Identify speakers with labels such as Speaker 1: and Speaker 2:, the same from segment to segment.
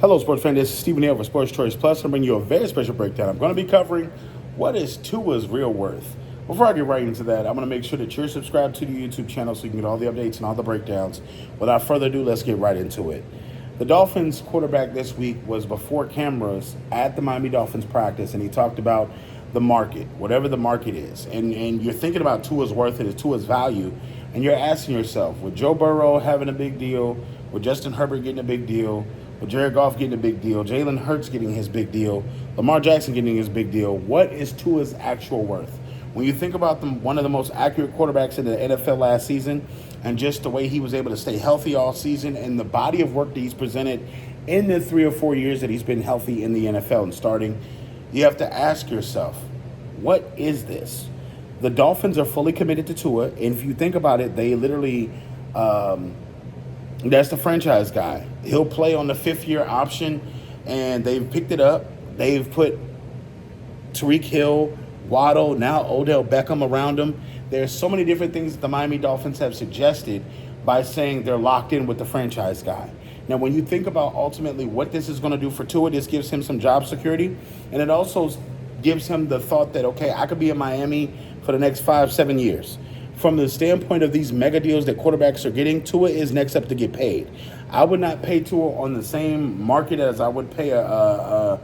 Speaker 1: Hello, sports fan. This is Stephen Neal for Sports Choice Plus. I'm bringing you a very special breakdown. I'm going to be covering what is Tua's real worth. Before I get right into that, I'm going to make sure that you're subscribed to the YouTube channel so you can get all the updates and all the breakdowns. Without further ado, let's get right into it. The Dolphins quarterback this week was before cameras at the Miami Dolphins practice, and he talked about the market, whatever the market is. And you're thinking about Tua's worth and Tua's value, and you're asking yourself, with Joe Burrow having a big deal, with Justin Herbert getting a big deal, with Jared Goff getting a big deal, Jalen Hurts getting his big deal, Lamar Jackson getting his big deal, what is Tua's actual worth? When you think about one of the most accurate quarterbacks in the NFL last season, and just the way he was able to stay healthy all season and the body of work that he's presented in the 3 or 4 years that he's been healthy in the NFL and starting, you have to ask yourself, what is this? The Dolphins are fully committed to Tua, and if you think about it, they literally that's the franchise guy. He'll play on the 5th-year option, and they've picked it up. They've put Tyreek Hill, Waddle, now Odell Beckham around him. There's so many different things that the Miami Dolphins have suggested by saying they're locked in with the franchise guy. Now, when you think about ultimately what this is going to do for Tua, this gives him some job security, and it also gives him the thought that, okay, I could be in Miami for the next 5-7 years. From the standpoint of these mega deals that quarterbacks are getting, Tua is next up to get paid. I would not pay Tua on the same market as I would pay Joe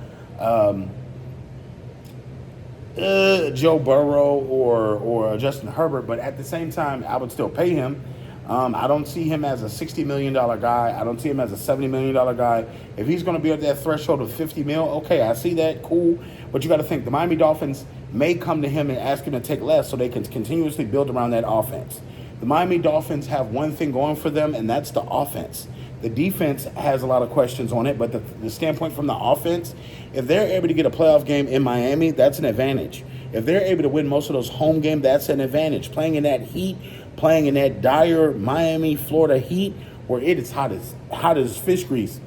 Speaker 1: Burrow or Justin Herbert, but at the same time, I would still pay him. I don't see him as a $60 million guy. I don't see him as a $70 million guy. If he's going to be at that threshold of $50 million, okay, I see that, cool. But you got to think, the Miami Dolphins may come to him and ask him to take less so they can continuously build around that offense. The Miami Dolphins have one thing going for them, and that's the offense. The defense has a lot of questions on it, but the standpoint from the offense, if they're able to get a playoff game in Miami, that's an advantage. If they're able to win most of those home games, that's an advantage. Playing in that heat, playing in that dire Miami, Florida heat, where it is hot as fish grease,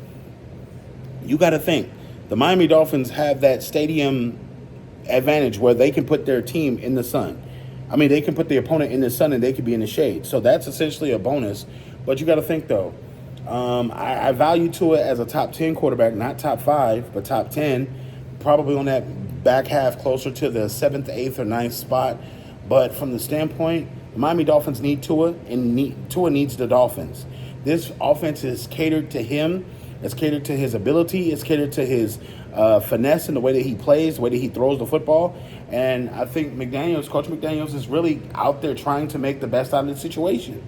Speaker 1: you got to think the Miami Dolphins have that stadium advantage where they can put their team in the sun. I mean, they can put the opponent in the sun and they could be in the shade. So that's essentially a bonus. But you got to think, though, I value Tua as a top 10 quarterback, not top 5, but top 10, probably on that back half closer to the 7th, 8th, or 9th spot. But from the standpoint, the Miami Dolphins need Tua, and Tua needs the Dolphins. This offense is catered to him. It's catered to his ability. It's catered to his finesse and the way that he plays, the way that he throws the football. And I think Coach McDaniels is really out there trying to make the best out of the situation.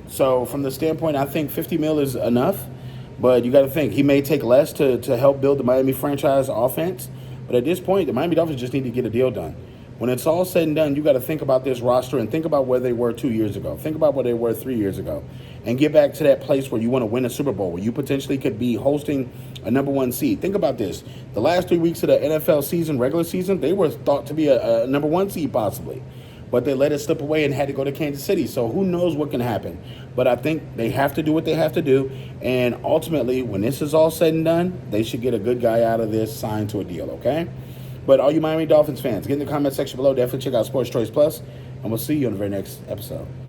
Speaker 1: So from the standpoint, I think $50 million is enough. But you got to think, he may take less to help build the Miami franchise offense. But at this point, the Miami Dolphins just need to get a deal done. When it's all said and done, you got to think about this roster and think about where they were 2 years ago. Think about where they were 3 years ago. And get back to that place where you want to win a Super Bowl, where you potentially could be hosting a number 1 seed. Think about this. The last 3 weeks of the NFL season, regular season, they were thought to be a number 1 seed possibly. But they let it slip away and had to go to Kansas City. So who knows what can happen. But I think they have to do what they have to do. And ultimately, when this is all said and done, they should get a good guy out of this, signed to a deal, okay? But all you Miami Dolphins fans, get in the comment section below. Definitely check out Sports Choice Plus, and we'll see you on the very next episode.